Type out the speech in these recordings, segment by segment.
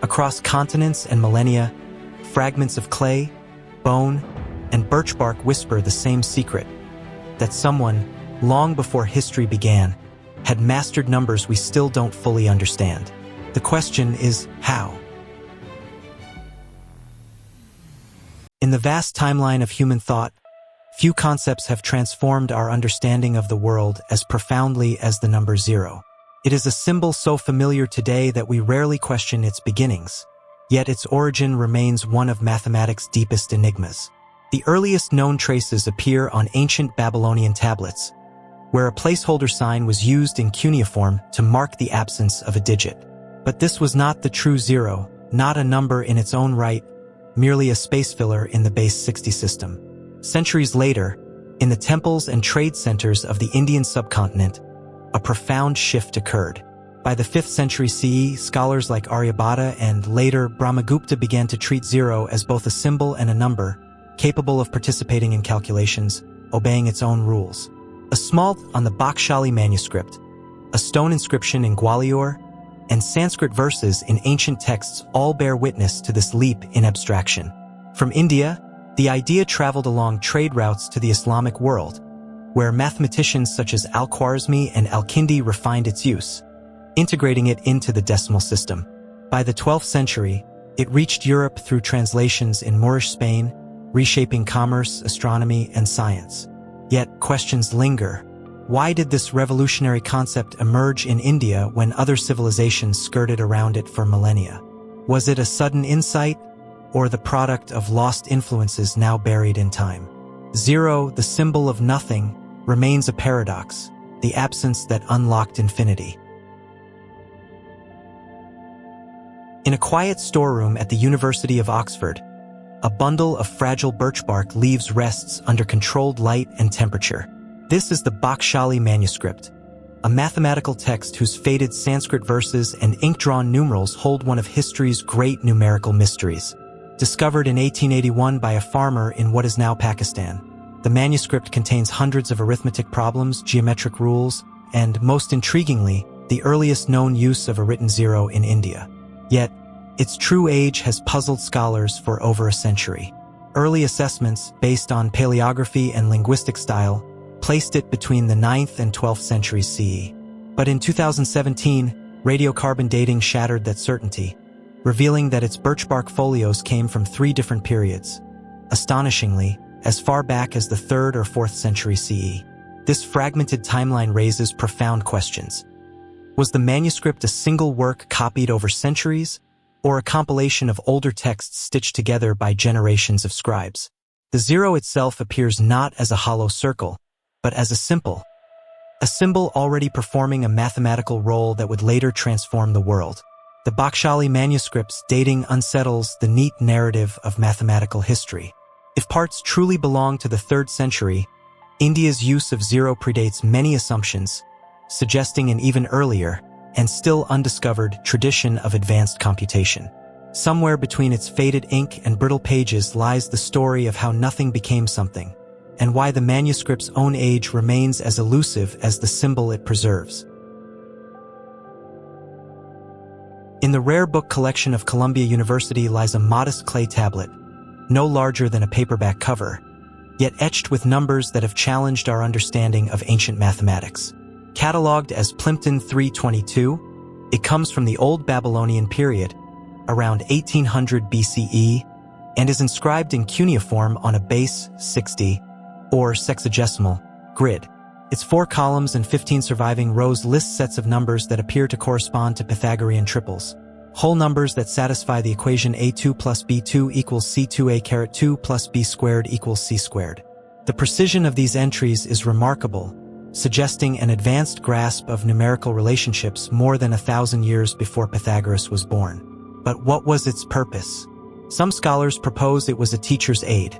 Across continents and millennia, fragments of clay, bone, and birch bark whisper the same secret, that someone, long before history began, had mastered numbers we still don't fully understand. The question is, how? In the vast timeline of human thought, few concepts have transformed our understanding of the world as profoundly as the number 0. It is a symbol so familiar today that we rarely question its beginnings, yet its origin remains one of mathematics' deepest enigmas. The earliest known traces appear on ancient Babylonian tablets, where a placeholder sign was used in cuneiform to mark the absence of a digit. But this was not the true 0, not a number in its own right, merely a space filler in the base 60 system. Centuries later, in the temples and trade centers of the Indian subcontinent, a profound shift occurred. By the 5th century CE, scholars like Aryabhata and later Brahmagupta began to treat 0 as both a symbol and a number, capable of participating in calculations, obeying its own rules. A small on the Bakshali manuscript, a stone inscription in Gwalior, and Sanskrit verses in ancient texts all bear witness to this leap in abstraction. From India, the idea traveled along trade routes to the Islamic world, where mathematicians such as Al-Khwarizmi and Al-Kindi refined its use, integrating it into the decimal system. By the 12th century, it reached Europe through translations in Moorish Spain, reshaping commerce, astronomy, and science. Yet questions linger. Why did this revolutionary concept emerge in India when other civilizations skirted around it for millennia? Was it a sudden insight, or the product of lost influences now buried in time? 0, the symbol of nothing, remains a paradox, the absence that unlocked infinity. In a quiet storeroom at the University of Oxford, a bundle of fragile birch bark leaves rests under controlled light and temperature. This is the Bakshali manuscript, a mathematical text whose faded Sanskrit verses and ink-drawn numerals hold one of history's great numerical mysteries. Discovered in 1881 by a farmer in what is now Pakistan, the manuscript contains hundreds of arithmetic problems, geometric rules, and, most intriguingly, the earliest known use of a written 0 in India. Yet, its true age has puzzled scholars for over a century. Early assessments, based on paleography and linguistic style, placed it between the 9th and 12th centuries CE. But in 2017, radiocarbon dating shattered that certainty, revealing that its birchbark folios came from 3 different periods, astonishingly, as far back as the 3rd or 4th century CE. This fragmented timeline raises profound questions. Was the manuscript a single work copied over centuries, or a compilation of older texts stitched together by generations of scribes? The 0 itself appears not as a hollow circle, but as a symbol already performing a mathematical role that would later transform the world. The Bakshali manuscript's dating unsettles the neat narrative of mathematical history. If parts truly belong to the 3rd century, India's use of 0 predates many assumptions, suggesting an even earlier, and still undiscovered, tradition of advanced computation. Somewhere between its faded ink and brittle pages lies the story of how nothing became something, and why the manuscript's own age remains as elusive as the symbol it preserves. In the rare book collection of Columbia University lies a modest clay tablet, no larger than a paperback cover, yet etched with numbers that have challenged our understanding of ancient mathematics. Catalogued as Plimpton 322, it comes from the Old Babylonian period, around 1800 BCE, and is inscribed in cuneiform on a base 60, or sexagesimal, grid. Its 4 columns and 15 surviving rows list sets of numbers that appear to correspond to Pythagorean triples, whole numbers that satisfy the equation a2 plus b2 equals c2a caret 2 plus b squared equals c squared. The precision of these entries is remarkable, suggesting an advanced grasp of numerical relationships more than 1,000 years before Pythagoras was born. But what was its purpose? Some scholars propose it was a teacher's aid,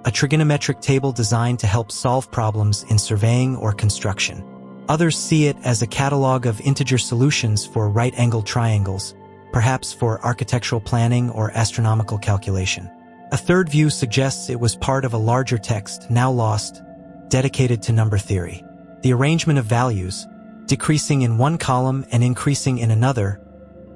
a trigonometric table designed to help solve problems in surveying or construction. Others see it as a catalog of integer solutions for right-angled triangles, perhaps for architectural planning or astronomical calculation. A third view suggests it was part of a larger text, now lost, dedicated to number theory. The arrangement of values, decreasing in one column and increasing in another,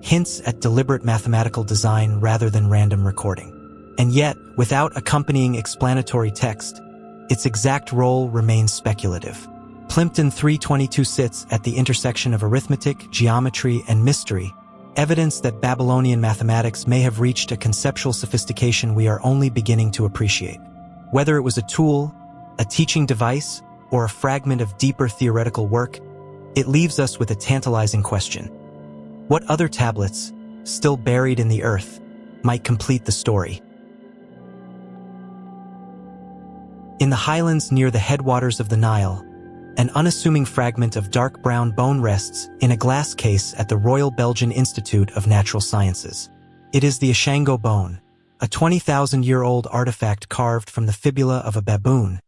hints at deliberate mathematical design rather than random recording. And yet, without accompanying explanatory text, its exact role remains speculative. Plimpton 322 sits at the intersection of arithmetic, geometry, and mystery, evidence that Babylonian mathematics may have reached a conceptual sophistication we are only beginning to appreciate. Whether it was a tool, a teaching device, or a fragment of deeper theoretical work, it leaves us with a tantalizing question. What other tablets, still buried in the earth, might complete the story? In the highlands near the headwaters of the Nile, an unassuming fragment of dark brown bone rests in a glass case at the Royal Belgian Institute of Natural Sciences. It is the Ishango Bone, a 20,000-year-old artifact carved from the fibula of a baboon,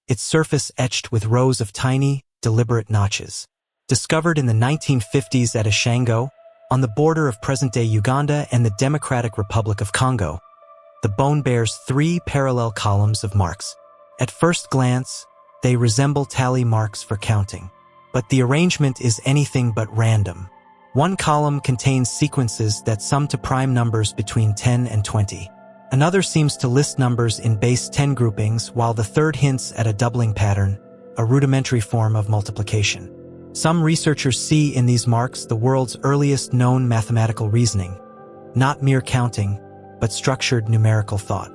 its surface etched with rows of tiny, deliberate notches. Discovered in the 1950s at Ishango, on the border of present-day Uganda and the Democratic Republic of Congo, the bone bears 3 parallel columns of marks. At first glance, they resemble tally marks for counting. But the arrangement is anything but random. One column contains sequences that sum to prime numbers between 10 and 20. Another seems to list numbers in base 10 groupings, while the third hints at a doubling pattern, a rudimentary form of multiplication. Some researchers see in these marks the world's earliest known mathematical reasoning, not mere counting, but structured numerical thought.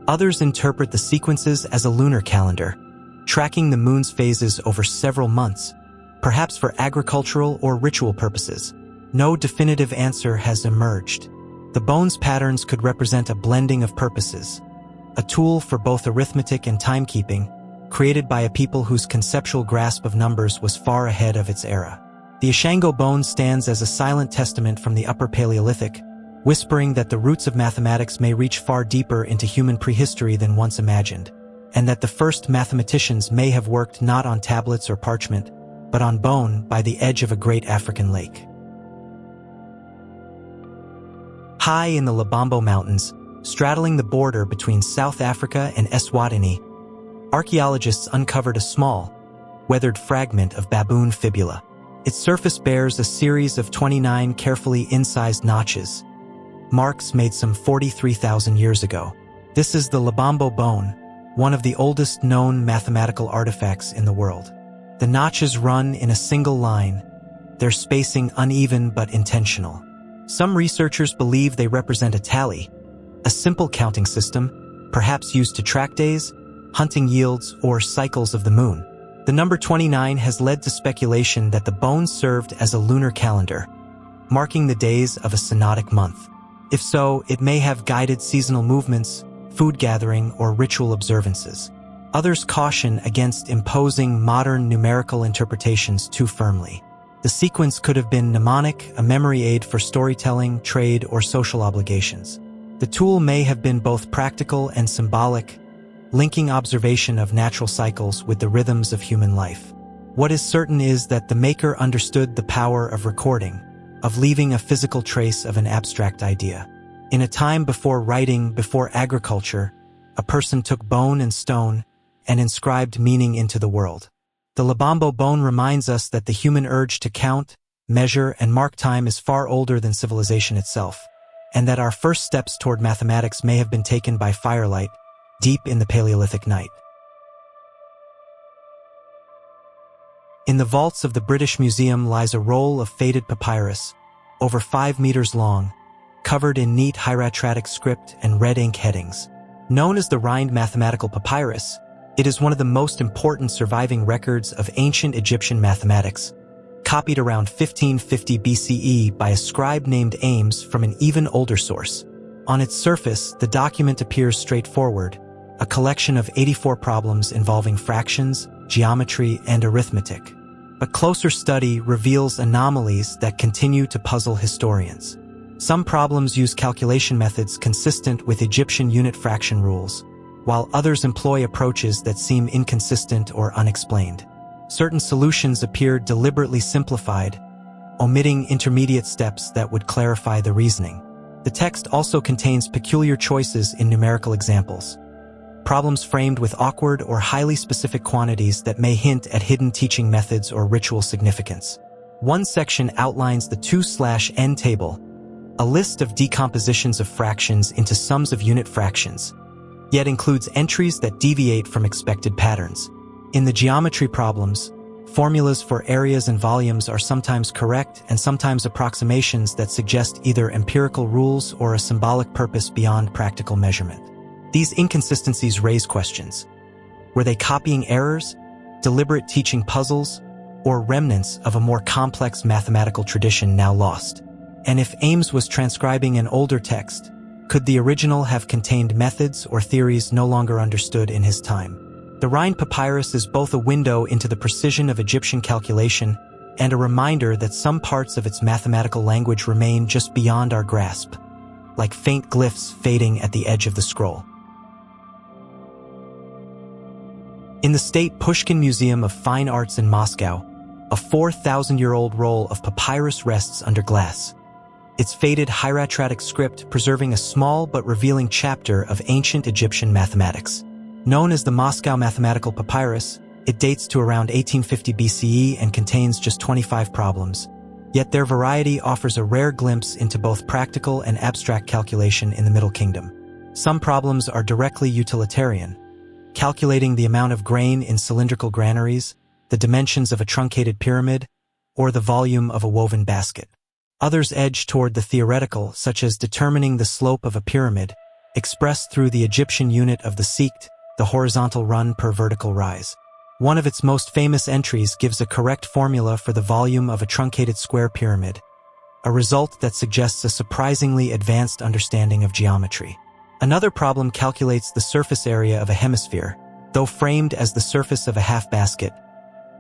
Others interpret the sequences as a lunar calendar, tracking the moon's phases over several months, perhaps for agricultural or ritual purposes. No definitive answer has emerged. The bone's patterns could represent a blending of purposes, a tool for both arithmetic and timekeeping, created by a people whose conceptual grasp of numbers was far ahead of its era. The Ishango Bone stands as a silent testament from the Upper Paleolithic, whispering that the roots of mathematics may reach far deeper into human prehistory than once imagined, and that the first mathematicians may have worked not on tablets or parchment, but on bone by the edge of a great African lake. High in the Lubombo Mountains, straddling the border between South Africa and Eswatini, archaeologists uncovered a small, weathered fragment of baboon fibula. Its surface bears a series of 29 carefully incised notches, marks made some 43,000 years ago. This is the Lubombo Bone, one of the oldest known mathematical artifacts in the world. The notches run in a single line, their spacing uneven but intentional. Some researchers believe they represent a tally, a simple counting system, perhaps used to track days, hunting yields, or cycles of the moon. The number 29 has led to speculation that the bone served as a lunar calendar, marking the days of a synodic month. If so, it may have guided seasonal movements, food gathering, or ritual observances. Others caution against imposing modern numerical interpretations too firmly. The sequence could have been mnemonic, a memory aid for storytelling, trade, or social obligations. The tool may have been both practical and symbolic, linking observation of natural cycles with the rhythms of human life. What is certain is that the maker understood the power of recording, of leaving a physical trace of an abstract idea. In a time before writing, before agriculture, a person took bone and stone and inscribed meaning into the world. The Lubombo Bone reminds us that the human urge to count, measure, and mark time is far older than civilization itself, and that our first steps toward mathematics may have been taken by firelight, deep in the Paleolithic night. In the vaults of the British Museum lies a roll of faded papyrus, over 5 meters long, covered in neat hieratic script and red ink headings. Known as the Rhind mathematical papyrus, it is one of the most important surviving records of ancient Egyptian mathematics, copied around 1550 BCE by a scribe named Ames from an even older source. On its surface, the document appears straightforward, a collection of 84 problems involving fractions, geometry, and arithmetic. But closer study reveals anomalies that continue to puzzle historians. Some problems use calculation methods consistent with Egyptian unit fraction rules, while others employ approaches that seem inconsistent or unexplained. Certain solutions appear deliberately simplified, omitting intermediate steps that would clarify the reasoning. The text also contains peculiar choices in numerical examples, problems framed with awkward or highly specific quantities that may hint at hidden teaching methods or ritual significance. One section outlines the 2/n table, a list of decompositions of fractions into sums of unit fractions, yet includes entries that deviate from expected patterns. In the geometry problems, formulas for areas and volumes are sometimes correct and sometimes approximations that suggest either empirical rules or a symbolic purpose beyond practical measurement. These inconsistencies raise questions. Were they copying errors, deliberate teaching puzzles, or remnants of a more complex mathematical tradition now lost? And if Ames was transcribing an older text, could the original have contained methods or theories no longer understood in his time? The Rhine Papyrus is both a window into the precision of Egyptian calculation and a reminder that some parts of its mathematical language remain just beyond our grasp, like faint glyphs fading at the edge of the scroll. In the State Pushkin Museum of Fine Arts in Moscow, a 4,000-year-old roll of papyrus rests under glass, its faded hieratic script preserving a small but revealing chapter of ancient Egyptian mathematics. Known as the Moscow Mathematical Papyrus, it dates to around 1850 BCE and contains just 25 problems. Yet their variety offers a rare glimpse into both practical and abstract calculation in the Middle Kingdom. Some problems are directly utilitarian, calculating the amount of grain in cylindrical granaries, the dimensions of a truncated pyramid, or the volume of a woven basket. Others edge toward the theoretical, such as determining the slope of a pyramid, expressed through the Egyptian unit of the sect, the horizontal run per vertical rise. One of its most famous entries gives a correct formula for the volume of a truncated square pyramid, a result that suggests a surprisingly advanced understanding of geometry. Another problem calculates the surface area of a hemisphere, though framed as the surface of a half basket,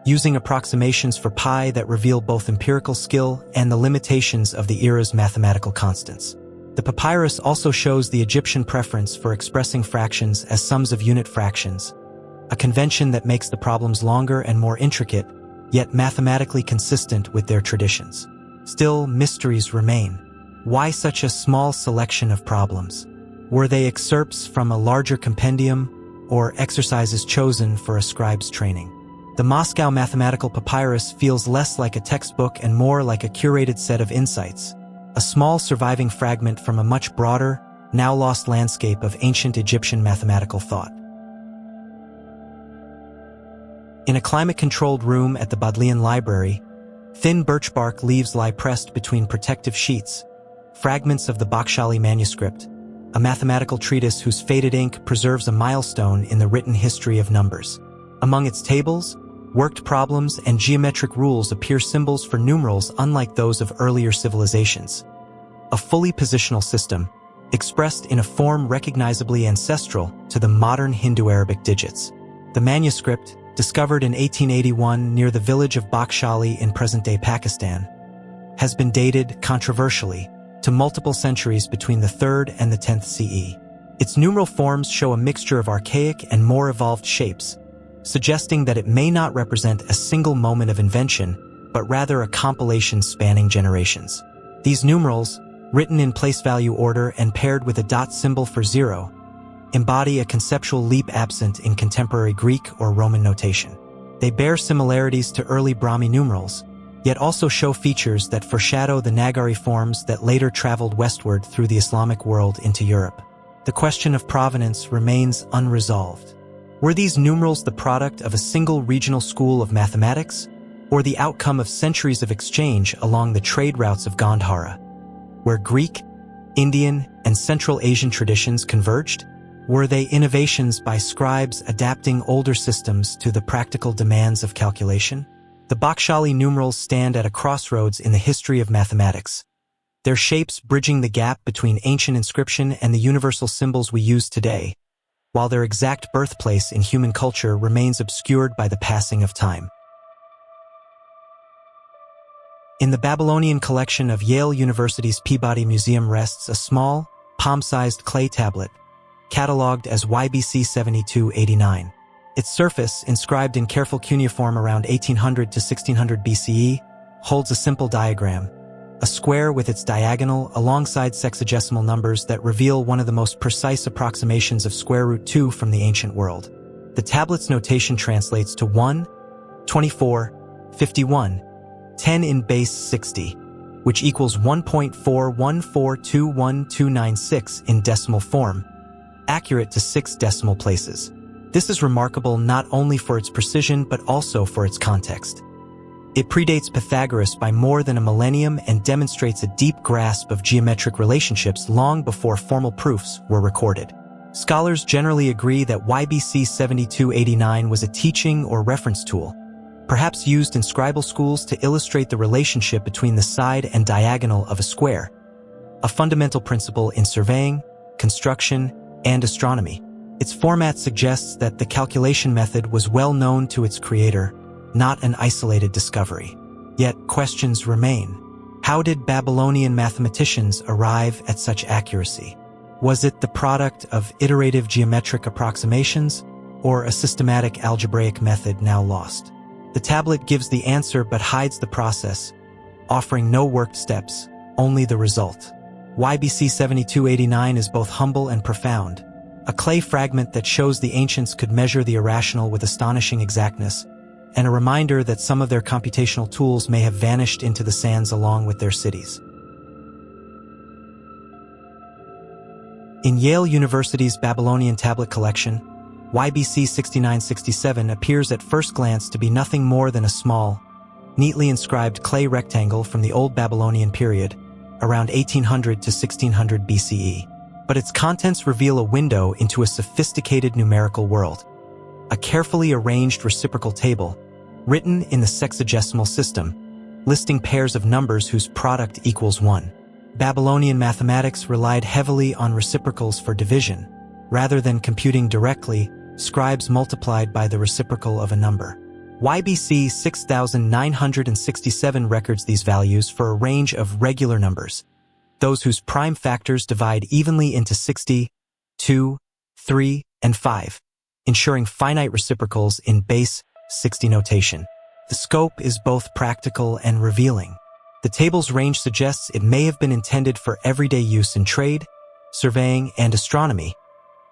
using approximations for pi that reveal both empirical skill and the limitations of the era's mathematical constants. The papyrus also shows the Egyptian preference for expressing fractions as sums of unit fractions, a convention that makes the problems longer and more intricate, yet mathematically consistent with their traditions. Still, mysteries remain. Why such a small selection of problems? Were they excerpts from a larger compendium, or exercises chosen for a scribe's training? The Moscow Mathematical Papyrus feels less like a textbook and more like a curated set of insights, a small surviving fragment from a much broader, now lost landscape of ancient Egyptian mathematical thought. In a climate-controlled room at the Bodleian Library, thin birch bark leaves lie pressed between protective sheets, fragments of the Bakhshali manuscript, a mathematical treatise whose faded ink preserves a milestone in the written history of numbers. Among its tables, worked problems and geometric rules appear symbols for numerals unlike those of earlier civilizations. A fully positional system, expressed in a form recognizably ancestral to the modern Hindu-Arabic digits. The manuscript, discovered in 1881 near the village of Bakhshali in present-day Pakistan, has been dated, controversially, to multiple centuries between the 3rd and the 10th CE. Its numeral forms show a mixture of archaic and more evolved shapes, suggesting that it may not represent a single moment of invention, but rather a compilation spanning generations. These numerals, written in place value order and paired with a dot symbol for 0, embody a conceptual leap absent in contemporary Greek or Roman notation. They bear similarities to early Brahmi numerals, yet also show features that foreshadow the Nagari forms that later traveled westward through the Islamic world into Europe. The question of provenance remains unresolved. Were these numerals the product of a single regional school of mathematics, or the outcome of centuries of exchange along the trade routes of Gandhara, where Greek, Indian, and Central Asian traditions converged? Were they innovations by scribes adapting older systems to the practical demands of calculation? The Bakhshali numerals stand at a crossroads in the history of mathematics, their shapes bridging the gap between ancient inscription and the universal symbols we use today, while their exact birthplace in human culture remains obscured by the passing of time. In the Babylonian collection of Yale University's Peabody Museum rests a small, palm-sized clay tablet, catalogued as YBC 7289. Its surface, inscribed in careful cuneiform around 1800 to 1600 BCE, holds a simple diagram, a square with its diagonal alongside sexagesimal numbers that reveal one of the most precise approximations of square root 2 from the ancient world. The tablet's notation translates to 1, 24, 51, 10 in base 60, which equals 1.4142126 in decimal form, accurate to 6 decimal places. This is remarkable not only for its precision but also for its context. It predates Pythagoras by more than a millennium and demonstrates a deep grasp of geometric relationships long before formal proofs were recorded. Scholars generally agree that YBC 7289 was a teaching or reference tool, perhaps used in scribal schools to illustrate the relationship between the side and diagonal of a square, a fundamental principle in surveying, construction, and astronomy. Its format suggests that the calculation method was well known to its creator, not an isolated discovery. Yet questions remain. How did Babylonian mathematicians arrive at such accuracy? Was it the product of iterative geometric approximations, or a systematic algebraic method now lost? The tablet gives the answer but hides the process, offering no worked steps, only the result. YBC 7289 is both humble and profound, a clay fragment that shows the ancients could measure the irrational with astonishing exactness, and a reminder that some of their computational tools may have vanished into the sands along with their cities. In Yale University's Babylonian tablet collection, YBC 6967 appears at first glance to be nothing more than a small, neatly inscribed clay rectangle from the Old Babylonian period, around 1800 to 1600 BCE. But its contents reveal a window into a sophisticated numerical world. A carefully arranged reciprocal table, written in the sexagesimal system, listing pairs of numbers whose product equals 1. Babylonian mathematics relied heavily on reciprocals for division. Rather than computing directly, scribes multiplied by the reciprocal of a number. YBC 6967 records these values for a range of regular numbers, those whose prime factors divide evenly into 60, 2, 3, and 5, ensuring finite reciprocals in base 60 notation. The scope is both practical and revealing. The table's range suggests it may have been intended for everyday use in trade, surveying, and astronomy,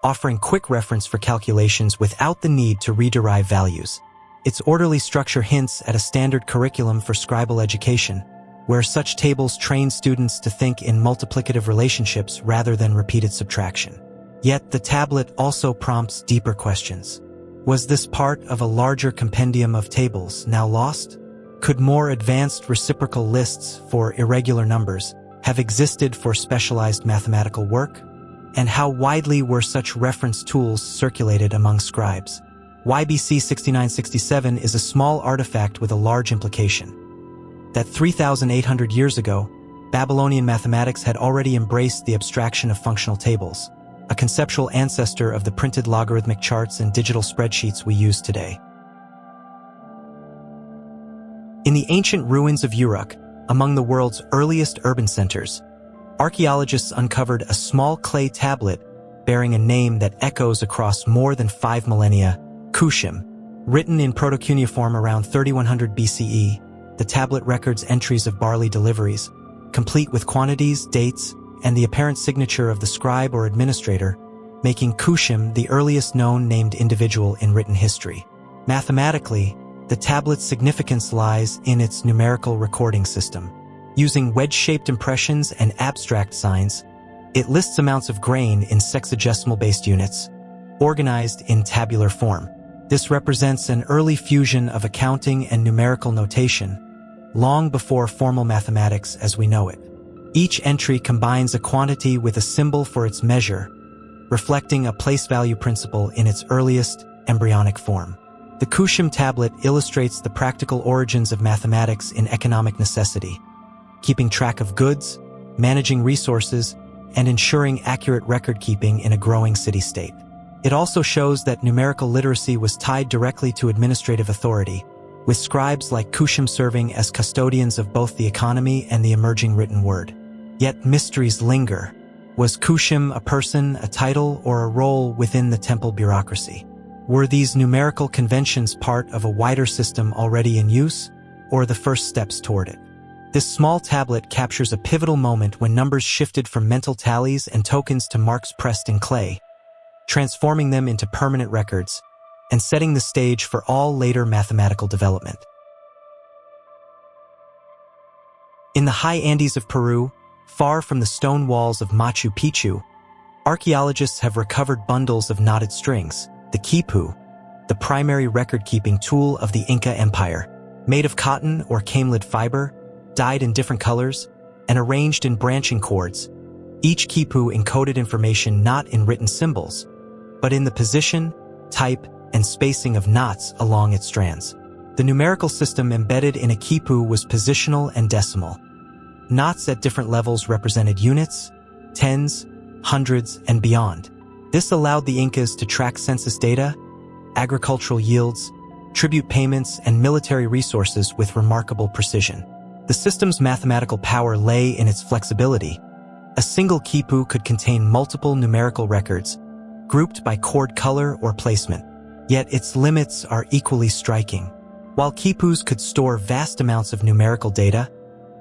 offering quick reference for calculations without the need to rederive values. Its orderly structure hints at a standard curriculum for scribal education, where such tables train students to think in multiplicative relationships rather than repeated subtraction. Yet the tablet also prompts deeper questions. Was this part of a larger compendium of tables now lost? Could more advanced reciprocal lists for irregular numbers have existed for specialized mathematical work? And how widely were such reference tools circulated among scribes? YBC 6967 is a small artifact with a large implication. That 3,800 years ago, Babylonian mathematics had already embraced the abstraction of functional tables, a conceptual ancestor of the printed logarithmic charts and digital spreadsheets we use today. In the ancient ruins of Uruk, among the world's earliest urban centers, archaeologists uncovered a small clay tablet bearing a name that echoes across more than 5 millennia, Kushim. Written in proto-cuneiform around 3100 BCE, the tablet records entries of barley deliveries, complete with quantities, dates, and the apparent signature of the scribe or administrator, making Kushim the earliest known named individual in written history. Mathematically, the tablet's significance lies in its numerical recording system. Using wedge-shaped impressions and abstract signs, it lists amounts of grain in sexagesimal-based units, organized in tabular form. This represents an early fusion of accounting and numerical notation, long before formal mathematics as we know it. Each entry combines a quantity with a symbol for its measure, reflecting a place value principle in its earliest embryonic form. The Kushim tablet illustrates the practical origins of mathematics in economic necessity, keeping track of goods, managing resources, and ensuring accurate record-keeping in a growing city-state. It also shows that numerical literacy was tied directly to administrative authority, with scribes like Kushim serving as custodians of both the economy and the emerging written word. Yet mysteries linger. Was Kushim a person, a title, or a role within the temple bureaucracy? Were these numerical conventions part of a wider system already in use, or the first steps toward it? This small tablet captures a pivotal moment when numbers shifted from mental tallies and tokens to marks pressed in clay, transforming them into permanent records and setting the stage for all later mathematical development. In the high Andes of Peru, far from the stone walls of Machu Picchu, archaeologists have recovered bundles of knotted strings, the quipu, the primary record-keeping tool of the Inca Empire. Made of cotton or camelid fiber, dyed in different colors, and arranged in branching cords, each quipu encoded information not in written symbols, but in the position, type, and spacing of knots along its strands. The numerical system embedded in a quipu was positional and decimal. Knots at different levels represented units, tens, hundreds, and beyond. This allowed the Incas to track census data, agricultural yields, tribute payments, and military resources with remarkable precision. The system's mathematical power lay in its flexibility. A single quipu could contain multiple numerical records, grouped by chord color or placement. Yet its limits are equally striking. While quipus could store vast amounts of numerical data,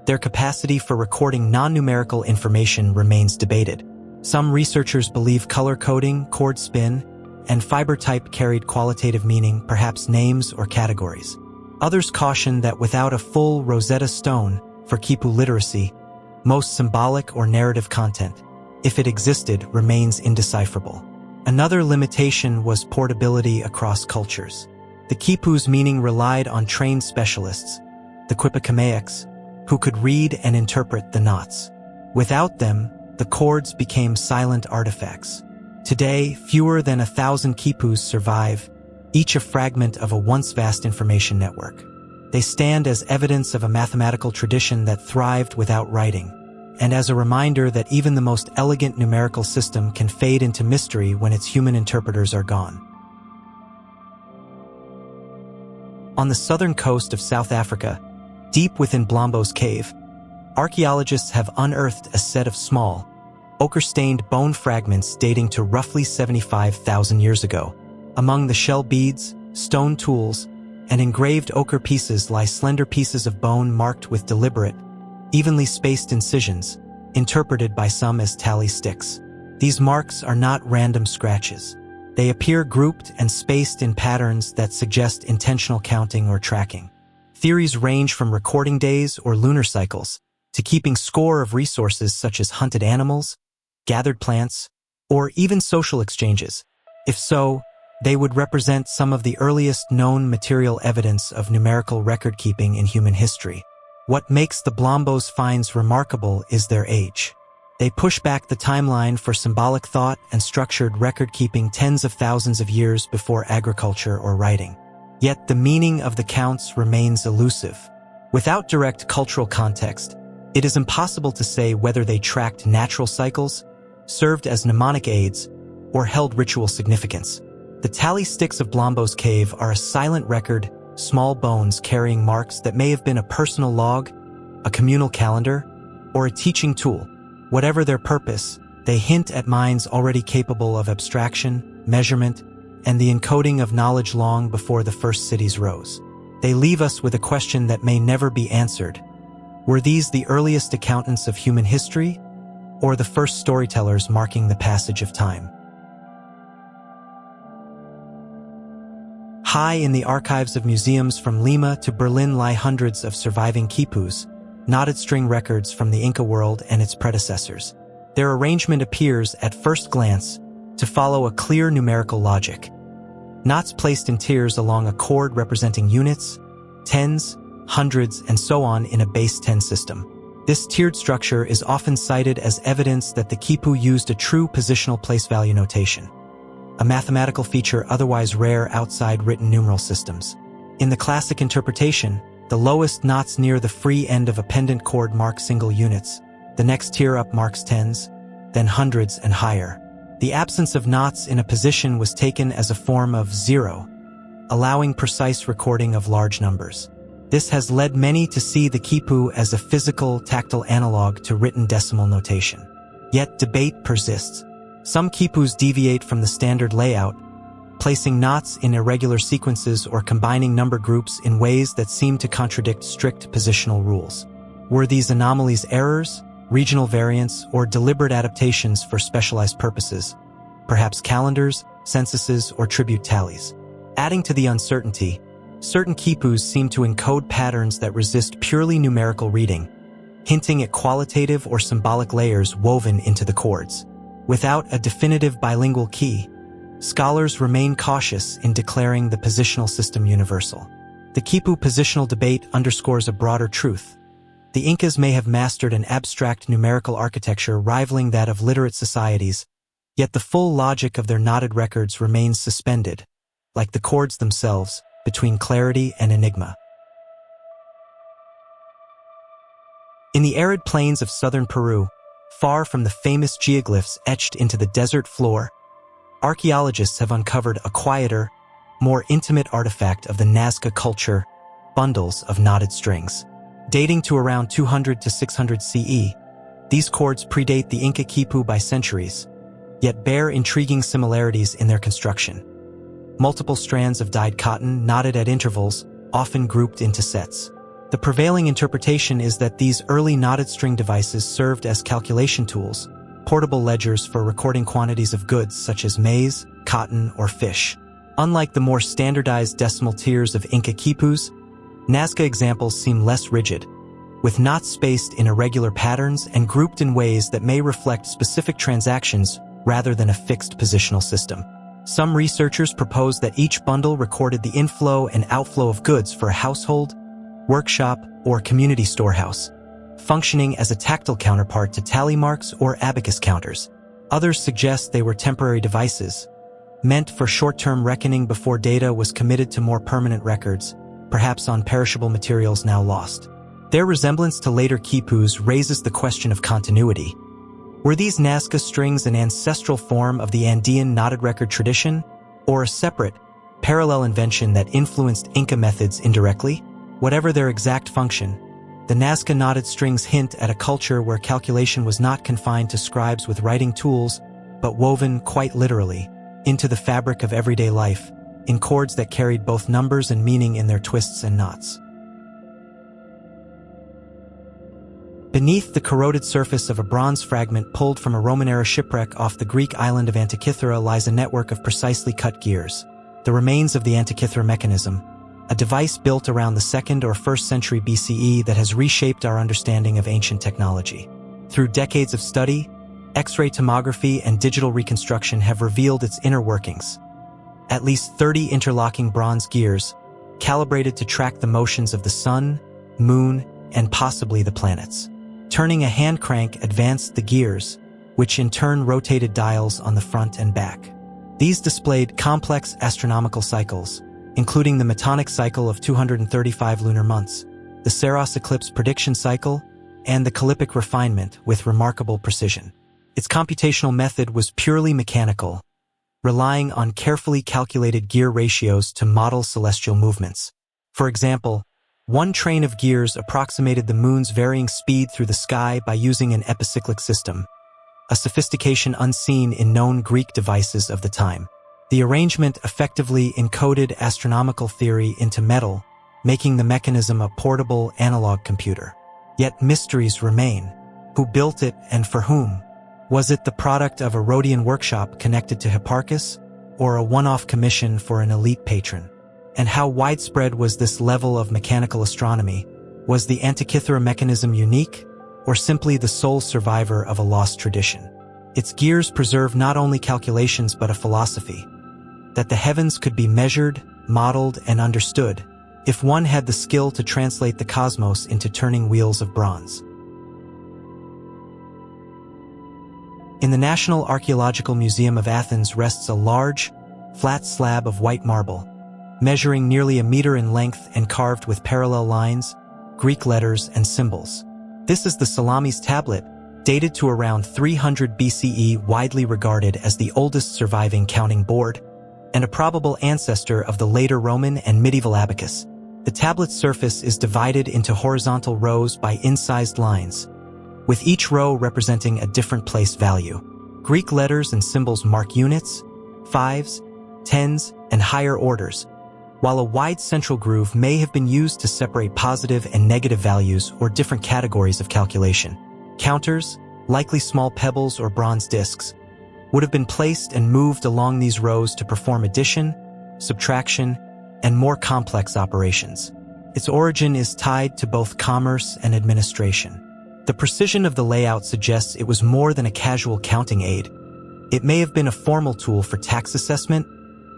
their capacity for recording non-numerical information remains debated. Some researchers believe color coding, chord spin, and fiber type carried qualitative meaning, perhaps names or categories. Others caution that without a full Rosetta Stone for quipu literacy, most symbolic or narrative content, if it existed, remains indecipherable. Another limitation was portability across cultures. The quipu's meaning relied on trained specialists, the quipus, who could read and interpret the knots. Without them, the chords became silent artifacts. Today, fewer than 1,000 quipus survive, each a fragment of a once vast information network. They stand as evidence of a mathematical tradition that thrived without writing, and as a reminder that even the most elegant numerical system can fade into mystery when its human interpreters are gone. On the southern coast of South Africa, deep within Blombo's cave, archaeologists have unearthed a set of small, ochre-stained bone fragments dating to roughly 75,000 years ago. Among the shell beads, stone tools, and engraved ochre pieces lie slender pieces of bone marked with deliberate, evenly spaced incisions, interpreted by some as tally sticks. These marks are not random scratches. They appear grouped and spaced in patterns that suggest intentional counting or tracking. Theories range from recording days or lunar cycles to keeping score of resources such as hunted animals, gathered plants, or even social exchanges. If so, they would represent some of the earliest known material evidence of numerical record-keeping in human history. What makes the Blombos finds remarkable is their age. They push back the timeline for symbolic thought and structured record-keeping tens of thousands of years before agriculture or writing. Yet the meaning of the counts remains elusive. Without direct cultural context, it is impossible to say whether they tracked natural cycles, served as mnemonic aids, or held ritual significance. The tally sticks of Blombo's cave are a silent record, small bones carrying marks that may have been a personal log, a communal calendar, or a teaching tool. Whatever their purpose, they hint at minds already capable of abstraction, measurement, and the encoding of knowledge long before the first cities rose. They leave us with a question that may never be answered. Were these the earliest accountants of human history, or the first storytellers marking the passage of time? High in the archives of museums from Lima to Berlin lie hundreds of surviving quipus, knotted string records from the Inca world and its predecessors. Their arrangement appears, at first glance, to follow a clear numerical logic. Knots placed in tiers along a chord representing units, tens, hundreds, and so on in a base 10 system. This tiered structure is often cited as evidence that the quipu used a true positional place value notation, a mathematical feature otherwise rare outside written numeral systems. In the classic interpretation, the lowest knots near the free end of a pendant chord mark single units, the next tier up marks tens, then hundreds and higher. The absence of knots in a position was taken as a form of zero, allowing precise recording of large numbers. This has led many to see the quipu as a physical, tactile analog to written decimal notation. Yet debate persists. Some quipus deviate from the standard layout, placing knots in irregular sequences or combining number groups in ways that seem to contradict strict positional rules. Were these anomalies errors, regional variants, or deliberate adaptations for specialized purposes, perhaps calendars, censuses, or tribute tallies? Adding to the uncertainty, certain quipus seem to encode patterns that resist purely numerical reading, hinting at qualitative or symbolic layers woven into the chords. Without a definitive bilingual key, scholars remain cautious in declaring the positional system universal. The quipu positional debate underscores a broader truth. The Incas may have mastered an abstract numerical architecture rivaling that of literate societies, yet the full logic of their knotted records remains suspended, like the chords themselves, between clarity and enigma. In the arid plains of southern Peru, far from the famous geoglyphs etched into the desert floor, archaeologists have uncovered a quieter, more intimate artifact of the Nazca culture, bundles of knotted strings. Dating to around 200 to 600 CE, these chords predate the Inca quipu by centuries, yet bear intriguing similarities in their construction. Multiple strands of dyed cotton knotted at intervals, often grouped into sets. The prevailing interpretation is that these early knotted string devices served as calculation tools, portable ledgers for recording quantities of goods such as maize, cotton, or fish. Unlike the more standardized decimal tiers of Inca quipus, Nazca examples seem less rigid, with knots spaced in irregular patterns and grouped in ways that may reflect specific transactions rather than a fixed positional system. Some researchers propose that each bundle recorded the inflow and outflow of goods for a household, workshop, or community storehouse, functioning as a tactile counterpart to tally marks or abacus counters. Others suggest they were temporary devices, meant for short-term reckoning before data was committed to more permanent records, perhaps on perishable materials now lost. Their resemblance to later quipus raises the question of continuity. Were these Nazca strings an ancestral form of the Andean knotted record tradition, or a separate, parallel invention that influenced Inca methods indirectly? Whatever their exact function, the Nazca knotted strings hint at a culture where calculation was not confined to scribes with writing tools, but woven, quite literally, into the fabric of everyday life, in chords that carried both numbers and meaning in their twists and knots. Beneath the corroded surface of a bronze fragment pulled from a Roman-era shipwreck off the Greek island of Antikythera lies a network of precisely cut gears, the remains of the Antikythera mechanism, a device built around the 2nd or 1st century BCE that has reshaped our understanding of ancient technology. Through decades of study, X-ray tomography and digital reconstruction have revealed its inner workings. At least 30 interlocking bronze gears, calibrated to track the motions of the sun, moon, and possibly the planets. Turning a hand crank advanced the gears, which in turn rotated dials on the front and back. These displayed complex astronomical cycles, including the Metonic cycle of 235 lunar months, the Saros eclipse prediction cycle, and the Callippic refinement with remarkable precision. Its computational method was purely mechanical, relying on carefully calculated gear ratios to model celestial movements. For example, one train of gears approximated the moon's varying speed through the sky by using an epicyclic system, a sophistication unseen in known Greek devices of the time. The arrangement effectively encoded astronomical theory into metal, making the mechanism a portable analog computer. Yet mysteries remain. Who built it and for whom? Was it the product of a Rhodian workshop connected to Hipparchus, or a one-off commission for an elite patron? And how widespread was this level of mechanical astronomy? Was the Antikythera mechanism unique, or simply the sole survivor of a lost tradition? Its gears preserve not only calculations but a philosophy, that the heavens could be measured, modeled, and understood, if one had the skill to translate the cosmos into turning wheels of bronze. In the National Archaeological Museum of Athens rests a large, flat slab of white marble, measuring nearly 1 meter in length and carved with parallel lines, Greek letters, and symbols. This is the Salamis tablet, dated to around 300 BCE, widely regarded as the oldest surviving counting board, and a probable ancestor of the later Roman and medieval abacus. The tablet's surface is divided into horizontal rows by incised lines, with each row representing a different place value. Greek letters and symbols mark units, fives, tens, and higher orders, while a wide central groove may have been used to separate positive and negative values or different categories of calculation. Counters, likely small pebbles or bronze discs, would have been placed and moved along these rows to perform addition, subtraction, and more complex operations. Its origin is tied to both commerce and administration. The precision of the layout suggests it was more than a casual counting aid. It may have been a formal tool for tax assessment,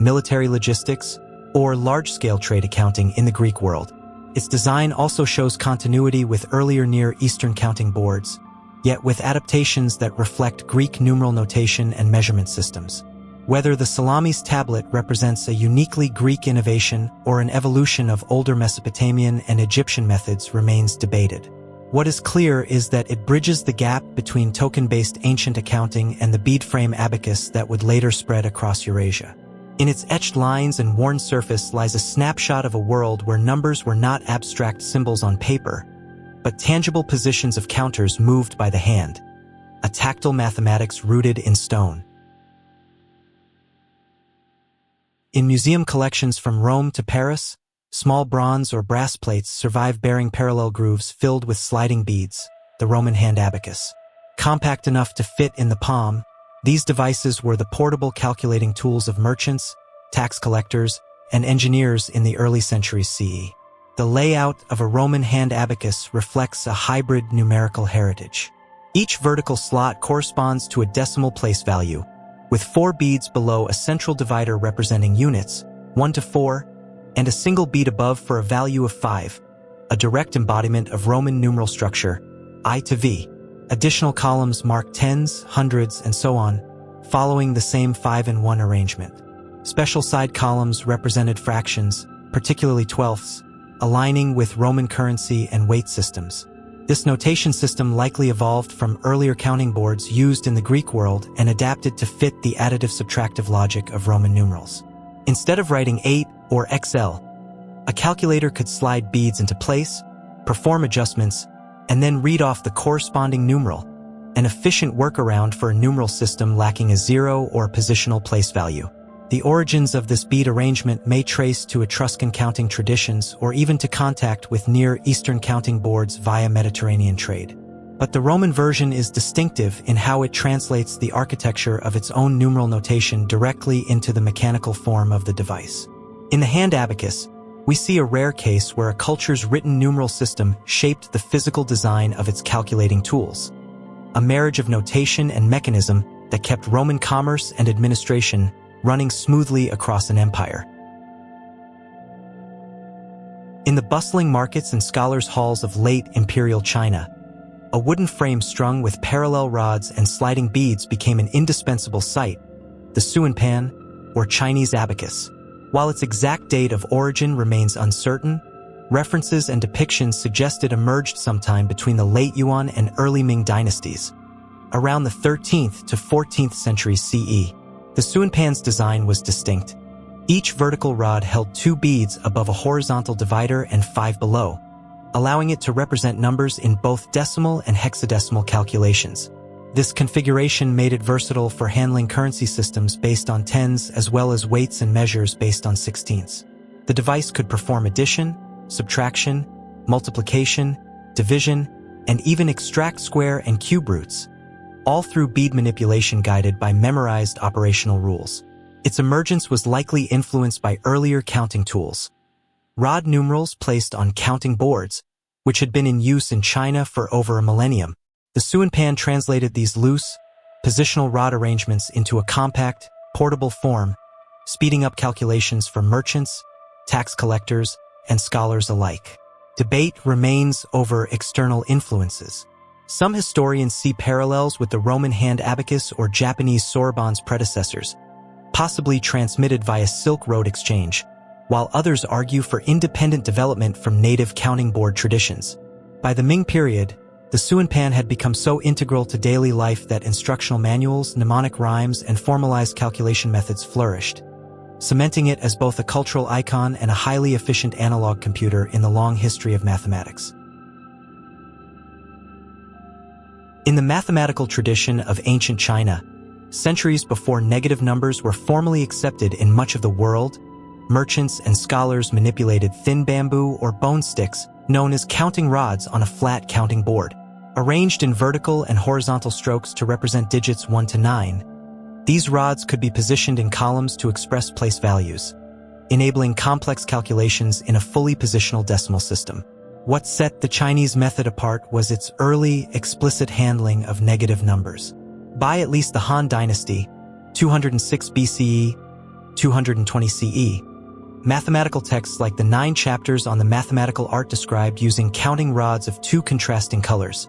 military logistics, or large-scale trade accounting in the Greek world. Its design also shows continuity with earlier Near Eastern counting boards, yet with adaptations that reflect Greek numeral notation and measurement systems. Whether the Salamis tablet represents a uniquely Greek innovation or an evolution of older Mesopotamian and Egyptian methods remains debated. What is clear is that it bridges the gap between token-based ancient accounting and the bead frame abacus that would later spread across Eurasia. In its etched lines and worn surface lies a snapshot of a world where numbers were not abstract symbols on paper, but tangible positions of counters moved by the hand, a tactile mathematics rooted in stone. In museum collections from Rome to Paris, small bronze or brass plates survive bearing parallel grooves filled with sliding beads, the Roman hand abacus. Compact enough to fit in the palm, these devices were the portable calculating tools of merchants, tax collectors, and engineers in the early centuries CE. The layout of a Roman hand abacus reflects a hybrid numerical heritage. Each vertical slot corresponds to a decimal place value, with 4 beads below a central divider representing units, 1 to 4, and a single bead above for a value of 5, a direct embodiment of Roman numeral structure, I to V. Additional columns mark tens, hundreds, and so on, following the same 5 and 1 arrangement. Special side columns represented fractions, particularly twelfths, aligning with Roman currency and weight systems. This notation system likely evolved from earlier counting boards used in the Greek world and adapted to fit the additive-subtractive logic of Roman numerals. Instead of writing 8 or XL, a calculator could slide beads into place, perform adjustments, and then read off the corresponding numeral, an efficient workaround for a numeral system lacking a 0 or positional place value. The origins of this bead arrangement may trace to Etruscan counting traditions or even to contact with Near Eastern counting boards via Mediterranean trade. But the Roman version is distinctive in how it translates the architecture of its own numeral notation directly into the mechanical form of the device. In the hand abacus, we see a rare case where a culture's written numeral system shaped the physical design of its calculating tools, a marriage of notation and mechanism that kept Roman commerce and administration running smoothly across an empire. In the bustling markets and scholars' halls of late imperial China, a wooden frame strung with parallel rods and sliding beads became an indispensable sight, the suanpan, or Chinese abacus. While its exact date of origin remains uncertain, references and depictions suggest it emerged sometime between the late Yuan and early Ming dynasties. Around the 13th to 14th centuries CE, the suanpan's design was distinct. Each vertical rod held 2 beads above a horizontal divider and 5 below, allowing it to represent numbers in both decimal and hexadecimal calculations. This configuration made it versatile for handling currency systems based on tens as well as weights and measures based on sixteenths. The device could perform addition, subtraction, multiplication, division, and even extract square and cube roots, all through bead manipulation guided by memorized operational rules. Its emergence was likely influenced by earlier counting tools. Rod numerals placed on counting boards, which had been in use in China for over a millennium. The suanpan translated these loose, positional rod arrangements into a compact, portable form, speeding up calculations for merchants, tax collectors, and scholars alike. Debate remains over external influences. Some historians see parallels with the Roman hand abacus or Japanese soroban's predecessors, possibly transmitted via Silk Road exchange, while others argue for independent development from native counting board traditions. By the Ming period, the suanpan had become so integral to daily life that instructional manuals, mnemonic rhymes, and formalized calculation methods flourished, cementing it as both a cultural icon and a highly efficient analog computer in the long history of mathematics. In the mathematical tradition of ancient China, centuries before negative numbers were formally accepted in much of the world, merchants and scholars manipulated thin bamboo or bone sticks known as counting rods on a flat counting board. Arranged in vertical and horizontal strokes to represent digits 1 to 9, these rods could be positioned in columns to express place values, enabling complex calculations in a fully positional decimal system. What set the Chinese method apart was its early, explicit handling of negative numbers. By at least the Han Dynasty, 206 BCE, 220 CE, mathematical texts like the 9 chapters on the mathematical art described using counting rods of 2 contrasting colors,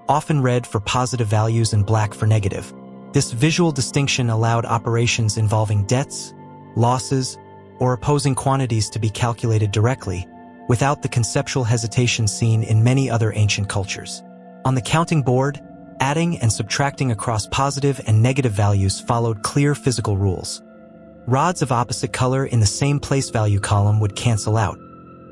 often red for positive values and black for negative. This visual distinction allowed operations involving debts, losses, or opposing quantities to be calculated directly, without the conceptual hesitation seen in many other ancient cultures. On the counting board, adding and subtracting across positive and negative values followed clear physical rules. Rods of opposite color in the same place value column would cancel out,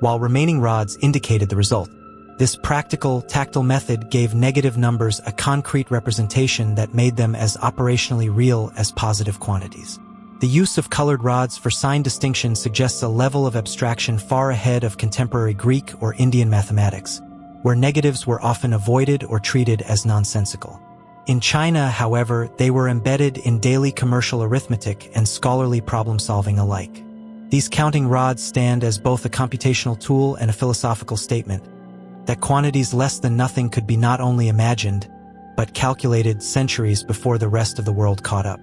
while remaining rods indicated the result. This practical, tactile method gave negative numbers a concrete representation that made them as operationally real as positive quantities. The use of colored rods for sign distinction suggests a level of abstraction far ahead of contemporary Greek or Indian mathematics, where negatives were often avoided or treated as nonsensical. In China, however, they were embedded in daily commercial arithmetic and scholarly problem-solving alike. These counting rods stand as both a computational tool and a philosophical statement that quantities less than nothing could be not only imagined, but calculated centuries before the rest of the world caught up.